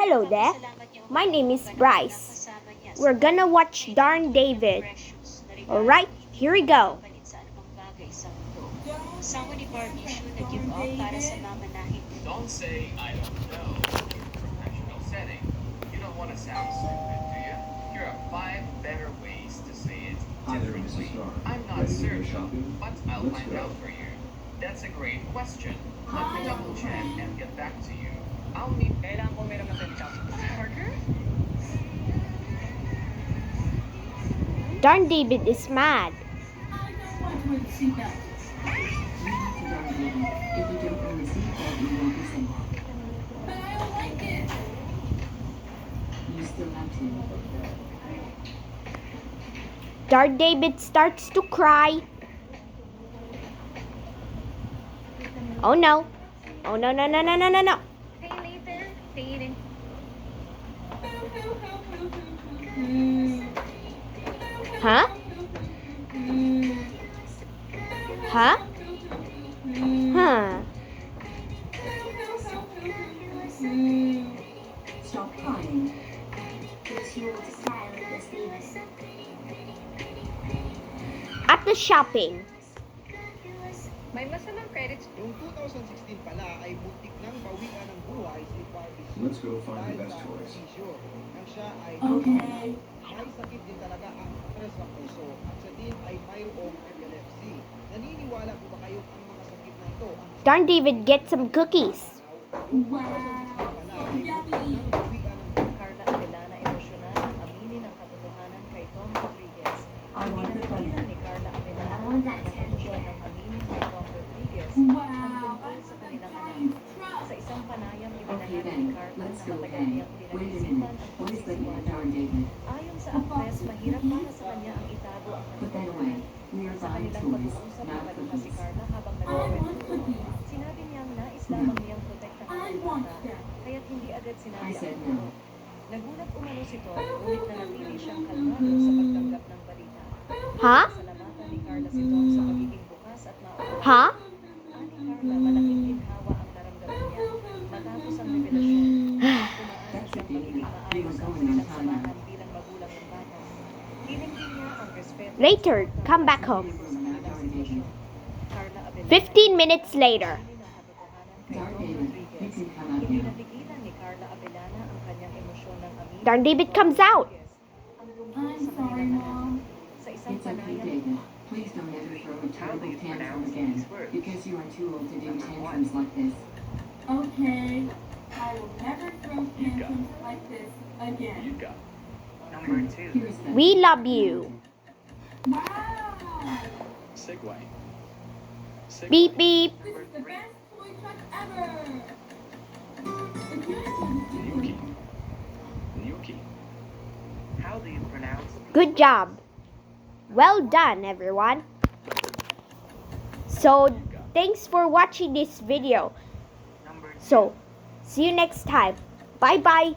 Hello there, my name is Bryce. We're gonna watch Darn David. Alright, here we go. Don't say I don't know in a professional setting. You don't want to sound stupid, do you? Here are 5 better ways to say it differently. I'm not certain, but I'll find out for you. That's a great question. Let me double check and get back to you. I'll need... Kailangan ko meron ng Parker? Darn David is mad. I don't want to wear the seatbelt. You have to darn David. If you don't wear the seatbelt, you won't be safe. But I don't like it. You still have to. Darn David starts to cry. Oh no. Oh no, no, no, no, no, no, no. Pay later. Pay later. Huh? Huh? Huh? Stop crying. At the shopping. May masamang credits. Noong 2016 pala ay muntik nang bawian ng buhay si Barbie. Let's go find the best toys. Nang siya ay Okay. may sakit din talaga ang stress sa puso at siya din ay mayroong epilepsy. Naniniwala po ba kayo ang mga sakit na ito ang Darn David gets some cookies. Wow. Yummy. bawian ng Carla Abellana emosyonal ang aminin ang katotohanan kay Tom Rodriguez. I want the bunny. Ni Carla Abellana ang emosyon ng aminin kay Tom Rodriguez. Wow. Tungkol sa kanilang anak. Flying truck. Sa isang panayam, Okay ibinahagi then, ni Carla let's na go matagal then. niyang Wait a pinag-iisipan minute. ang What is the pagsisiwala. darn David? Ayon sa actress, mahirap para sa kanya ang itago ang Put that away. katotohanan. We are Sa buying kanilang toys, pag-uusap, not nagkatakas si cookies. Carla habang I want nagkakwentuhan. cookies. Sinabi niyang nais lamang niyang protektahan I ang want bata, them. kaya't hindi agad sinabi I said ang no. totoo. Nagulat umano si Tom, ngunit nanatili siyang kalmado sa pagtanggap ng balita. Huh? Salamatan ni Carla si Tom sa pagiging bukas at maunawaan. Huh? Ani Carla, malaking ginhawa ang naramdaman niya matapos ang revelasyon. Tumaan siyang magiging maayos ang kanilang samahan bilang magulang ng bata. Hiningin niya ang respeto. Later, come back home. Carla Abellana, 15 minutes later. Darn David, you can come out Hindi now. napigilan ni Carla Abellana ang kanyang emosyon ng aminin. Darn David comes out. Ang tungkol I'm sa sorry, kanilang anak. Mom. Sa isang It's okay, panayam, David. Please don't ever throw a terrible tantrum again, because you are too old to do tantrums like this. Okay, I will never throw tantrums like this again. You got Number 2. Here's the We love you. Wow! Segway. Beep beep. This is the best toy truck ever! Nuki. Nuki. How do you pronounce Good job. Well done, everyone. So, thanks for watching this video. number So, see you next time. Bye-bye.